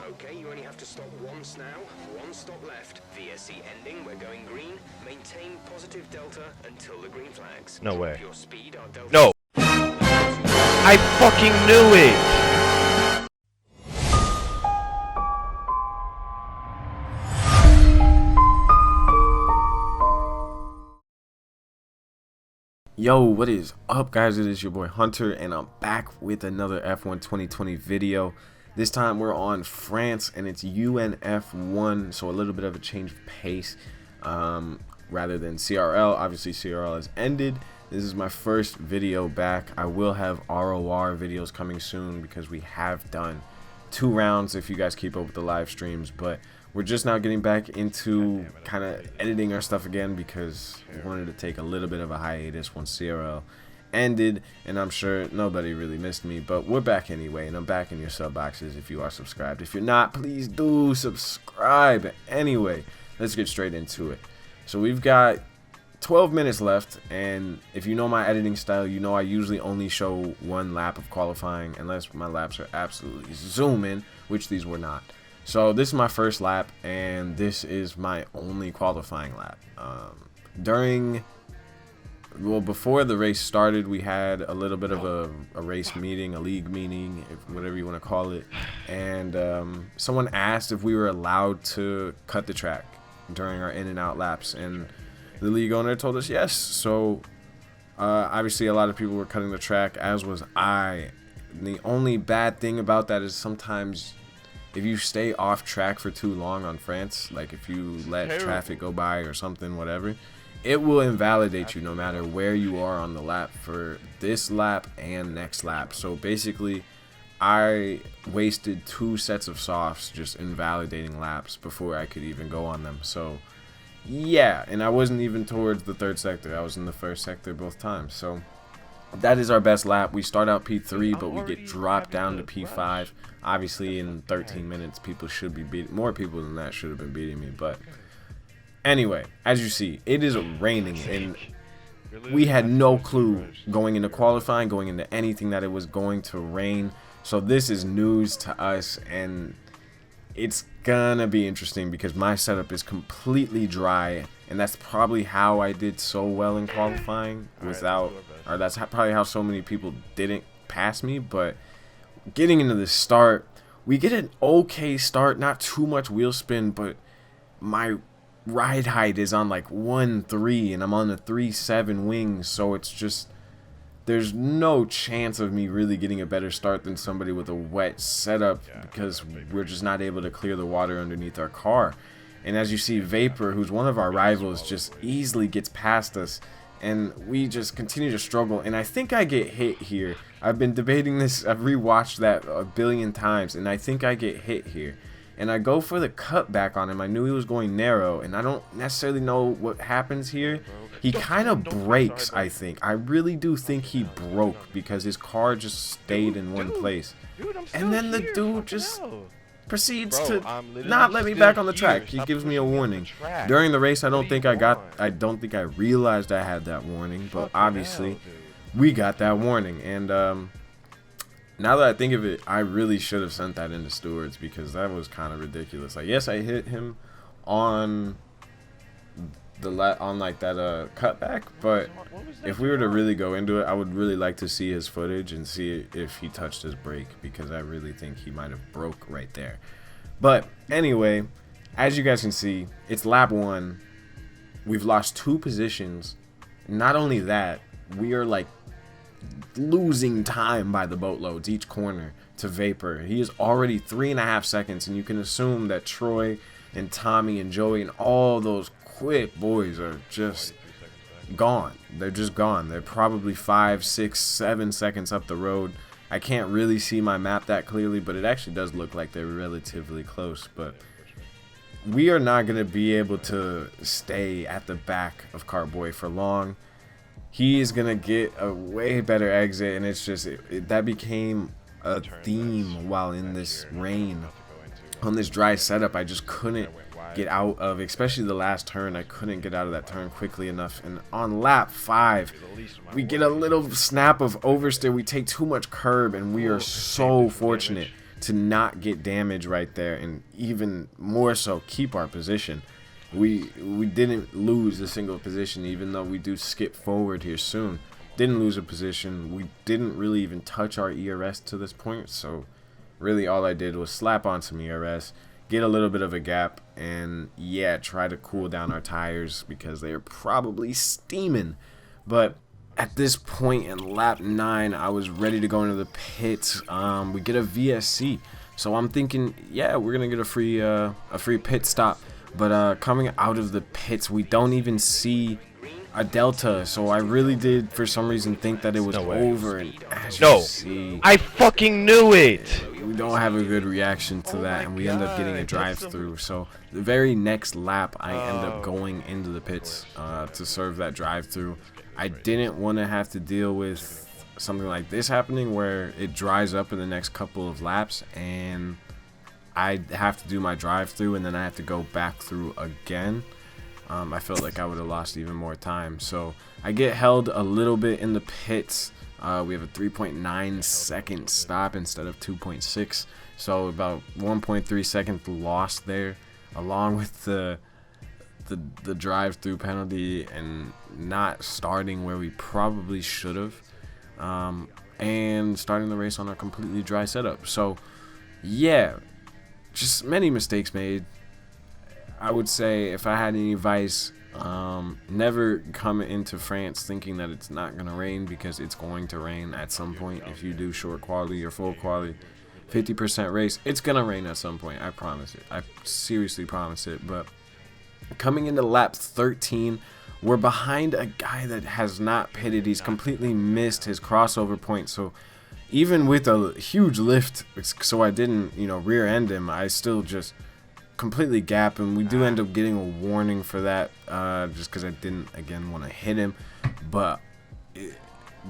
Okay, you only have to stop once now. One stop left. VSC ending, we're going green. Maintain positive delta until the green flags. No way. Your speed, our delta. No! I fucking knew it! Yo, what is up, guys? It is your boy Hunter, and I'm back with another F1 2020 video. This time we're on France, and it's UNF1, so a little bit of a change of pace rather than CRL. Obviously, CRL has ended. This is my first video back. I will have ROR videos coming soon because we have done 2 rounds if you guys keep up with the live streams, but we're just now getting back into kind of editing our stuff again because we wanted to take a little bit of a hiatus once CRL ended, and I'm sure nobody really missed me, but we're back anyway, and I'm back in your sub boxes if you are subscribed. If you're not, please do subscribe. Anyway, let's get straight into it. So we've got 12 minutes left, and if you know my editing style, you know I usually only show 1 lap of qualifying unless my laps are absolutely zooming, which these were not. So this is my first lap, and this is my only qualifying lap. Before the race started, we had a little bit of a race meeting, a league meeting, whatever you want to call it, and someone asked if we were allowed to cut the track during our in and out laps, and the league owner told us yes. So obviously a lot of people were cutting the track, as was I. And the only bad thing about that is sometimes if you stay off track for too long on France, like if you let traffic go by or something, whatever, it will invalidate you no matter where you are on the lap for this lap and next lap. So basically, I wasted 2 sets of softs just invalidating laps before I could even go on them. So yeah, and I wasn't even towards the 3rd sector. I was in the 1st sector both times. So that is our best lap. We start out P3, but we get dropped down to P5. Obviously, in 13 minutes, people should be beating. More people than that should have been beating me. But anyway, as you see, it is raining, and we had no clue going into qualifying, going into anything, that it was going to rain. So this is news to us, and it's gonna be interesting because my setup is completely dry, and that's probably how I did so well in qualifying without, or that's probably how so many people didn't pass me. But getting into the start, we get an okay start, not too much wheel spin, but my ride height is on like 1.3 and I'm on the 3.7 wings, so it's just, there's no chance of me really getting a better start than somebody with a wet setup because we're just not able to clear the water underneath our car. And as you see, Vapor, who's one of our rivals, just easily gets past us, and we just continue to struggle. And I think I get hit here. I've been debating this. I've rewatched that a billion times, and I think I get hit here. And I go for the cutback on him. I knew he was going narrow, and I don't necessarily know what happens here. He kind of breaks, I think. I really do think he broke because his car just stayed in one place. And then the dude just proceeds to not let me back on the track. He gives me a warning. During the race, I don't think I realized I had that warning, but obviously we got that warning. And now that I think of it, I really should have sent that into stewards because that was kind of ridiculous. Like, yes, I hit him on like that cutback, but if we were to really go into it, I would really like to see his footage and see if he touched his brake, because I really think he might have broke right there. But anyway, as you guys can see, it's lap 1. We've lost 2 positions. Not only that, we are like losing time by the boatloads each corner to Vapor. He is already 3.5 seconds, and you can assume that Troy and Tommy and Joey and all those quick boys are just gone. They're just gone. They're probably 5, 6, 7 seconds up the road. I can't really see my map that clearly, but it actually does look like they're relatively close. But we are not going to be able to stay at the back of Cartboy for long. He is going to get a way better exit, and it's just that became a theme while in this rain. On this dry setup, I just couldn't get out of, especially the last turn. I couldn't get out of that turn quickly enough. And on lap 5, we get a little snap of oversteer. We take too much curb, and we are so fortunate to not get damage right there, and even more so keep our position. We didn't lose a single position, even though we do skip forward here soon. Didn't lose a position. We didn't really even touch our ERS to this point, so really all I did was slap on some ERS, get a little bit of a gap, and yeah, try to cool down our tires because they are probably steaming. But at this point in lap 9, I was ready to go into the pits. We get a VSC, so I'm thinking, yeah, we're gonna get a free pit stop. But coming out of the pits, we don't even see a delta, so I really did for some reason think that it was over. And as you see, I fucking knew it. we don't have a good reaction to that, and we end up getting a drive-through. So the very next lap, I end up going into the pits to serve that drive-through. I didn't want to have to deal with something like this happening where it dries up in the next couple of laps and I have to do my drive-through and then I have to go back through again. I felt like I would have lost even more time, so I get held a little bit in the pits. We have a 3.9 second stop instead of 2.6, so about 1.3 seconds lost there, along with the drive-through penalty and not starting where we probably should have, and starting the race on a completely dry setup. So yeah, just many mistakes made. I would say if I had any advice, never come into France thinking that it's not going to rain, because it's going to rain at some point. If you do short quality or full quality, 50% race, it's going to rain at some point. I promise it. I seriously promise it. But coming into lap 13, we're behind a guy that has not pitted. He's completely missed his crossover point. So even with a huge lift, so I didn't, rear end him, I still just completely gap him. We do end up getting a warning for that, just because I didn't, again, want to hit him. But it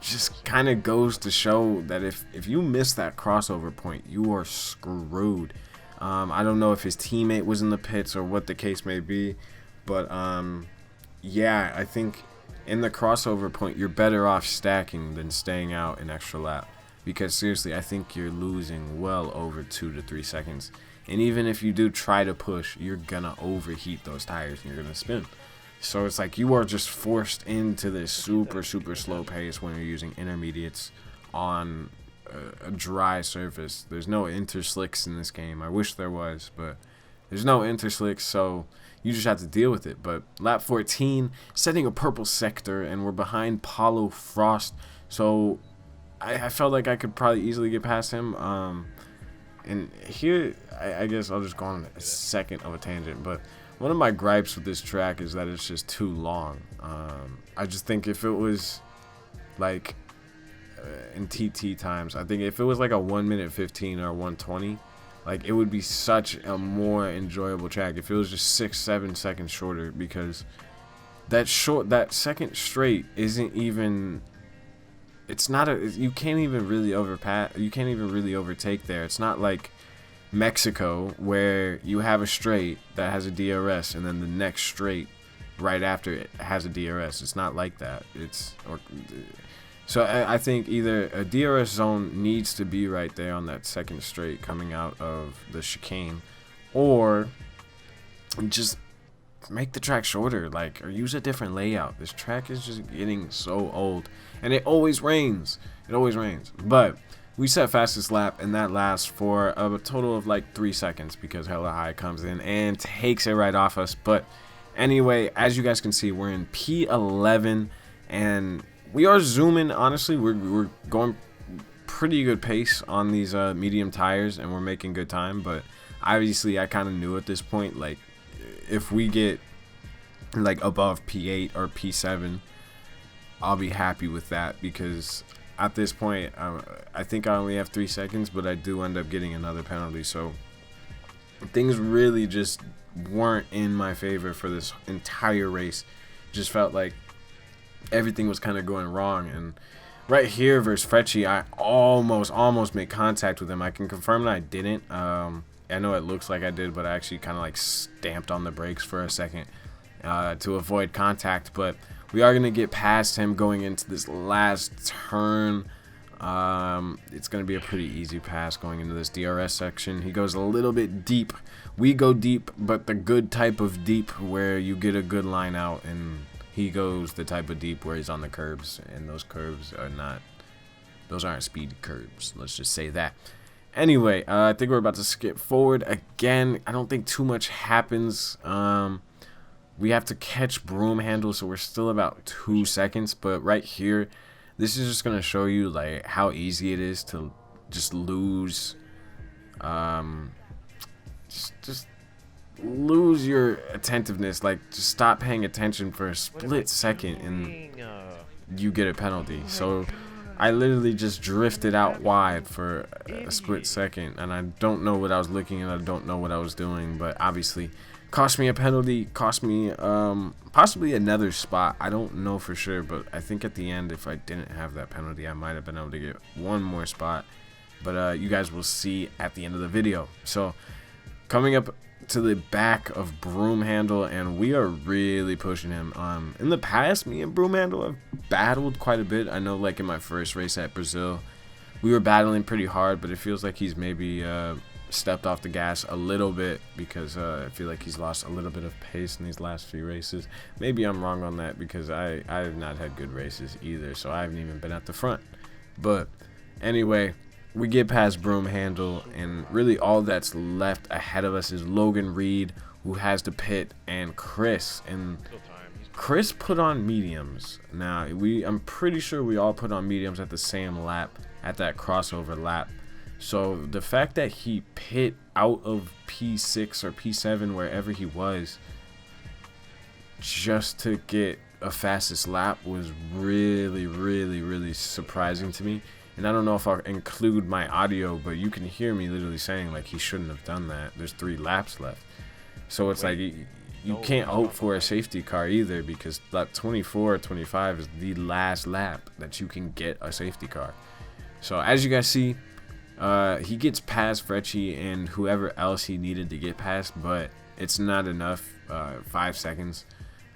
just kind of goes to show that if you miss that crossover point, you are screwed. I don't know if his teammate was in the pits or what the case may be, but yeah, I think in the crossover point, you're better off stacking than staying out an extra lap, because seriously, I think you're losing well over 2 to 3 seconds. And even if you do try to push, you're gonna overheat those tires and you're gonna spin. So it's like you are just forced into this super slow pace when you're using intermediates on a dry surface. There's no interslicks in this game. I wish there was, but there's no interslicks, so you just have to deal with it. But lap 14, setting a purple sector, and we're behind Paulo Frost, so I felt like I could probably easily get past him. And here, I guess I'll just go on a second of a tangent, but one of my gripes with this track is that it's just too long. I just think if it was like in TT times, I think if it was like a 1:15 or 1:20, like it would be such a more enjoyable track if it was just 6-7 seconds shorter, because that second straight isn't even, it's not you can't even really overtake there. It's not like Mexico where you have a straight that has a DRS and then the next straight right after it has a DRS. It's not like that. So I think either a DRS zone needs to be right there on that second straight coming out of the chicane, or just make the track shorter, or use a different layout. This track is just getting so old, and it always rains. But we set fastest lap, and that lasts for a total of like 3 seconds, because Hella High comes in and takes it right off us. But anyway, as you guys can see, we're in P11, and we are zooming. Honestly, we're going pretty good pace on these medium tires, and we're making good time. But obviously, I kind of knew at this point, like, if we get like above P8 or P7, I'll be happy with that, because at this point I think I only have 3 seconds, but I do end up getting another penalty. So things really just weren't in my favor for this entire race. Just felt like everything was kind of going wrong. And right here versus Frecci, I almost made contact with him. I can confirm that I didn't. I know it looks like I did, but I actually kind of like stamped on the brakes for a second to avoid contact. But we are going to get past him going into this last turn. It's going to be a pretty easy pass going into this DRS section. He goes a little bit deep. We go deep, but the good type of deep where you get a good line out, and he goes the type of deep where he's on the curbs, and those curves are not, those aren't speed curves. Let's just say that. Anyway, I think we're about to skip forward again. I don't think too much happens. We have to catch broom handle, so we're still about 2 seconds, but right here, this is just gonna show you like how easy it is to just lose, just lose your attentiveness. Like, just stop paying attention for a split second and you get a penalty. So I literally just drifted out wide for a split second, and I don't know what I was looking at. I don't know what I was doing, but obviously cost me a penalty, cost me possibly another spot. I don't know for sure, but I think at the end, if I didn't have that penalty, I might have been able to get one more spot. But you guys will see at the end of the video. So coming up to the back of Broom Handle, and we are really pushing him. In the past, me and Broom Handle have battled quite a bit. I know, like in my first race at Brazil, we were battling pretty hard, but it feels like he's maybe stepped off the gas a little bit, because I feel like he's lost a little bit of pace in these last few races. Maybe I'm wrong on that, because I have not had good races either, so I haven't even been at the front. But anyway, we get past Broom Handle, and really all that's left ahead of us is Logan Reed, who has to pit, and Chris. And Chris put on mediums. Now I'm pretty sure we all put on mediums at the same lap, at that crossover lap. So the fact that he pit out of P6 or P7, wherever he was, just to get a fastest lap was really, really, really surprising to me. And I don't know if I'll include my audio, but you can hear me literally saying, like, he shouldn't have done that. There's 3 laps left. So it's like, you can't hope for a safety car either, because lap 24 or 25 is the last lap that you can get a safety car. So as you guys see, he gets past Frecci and whoever else he needed to get past, but it's not enough. 5 seconds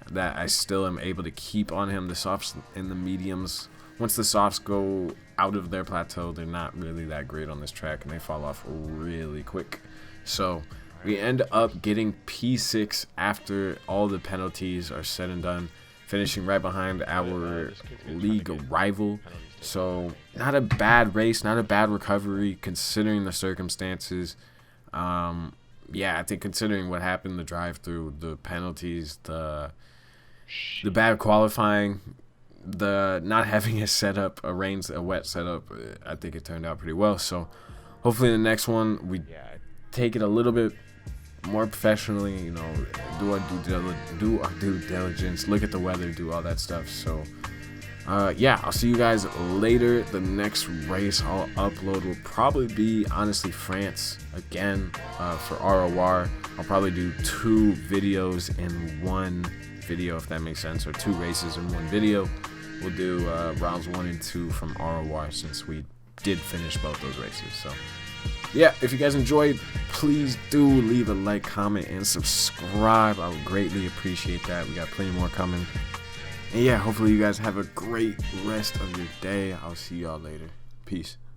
that I still am able to keep on him. The softs and the mediums, once the softs go out of their plateau, they're not really that great on this track, and they fall off really quick. So we end up getting P6 after all the penalties are said and done, finishing right behind our league rival. So not a bad race, not a bad recovery considering the circumstances. Yeah, I think considering what happened, the drive-through, the penalties, the bad qualifying, the not having a setup, a wet setup, I think it turned out pretty well. So hopefully the next one we take it a little bit more professionally, you know, do our due diligence, look at the weather, do all that stuff. So yeah, I'll see you guys later. The next race I'll upload will probably be, honestly, France again, for ROR. I'll probably do 2 videos in one video, if that makes sense, or 2 races in one video. We'll do rounds 1 and 2 from ROR, since we did finish both those races. So yeah, if you guys enjoyed, please do leave a like, comment, and subscribe. I would greatly appreciate that. We got plenty more coming. And yeah, hopefully you guys have a great rest of your day. I'll see y'all later. Peace.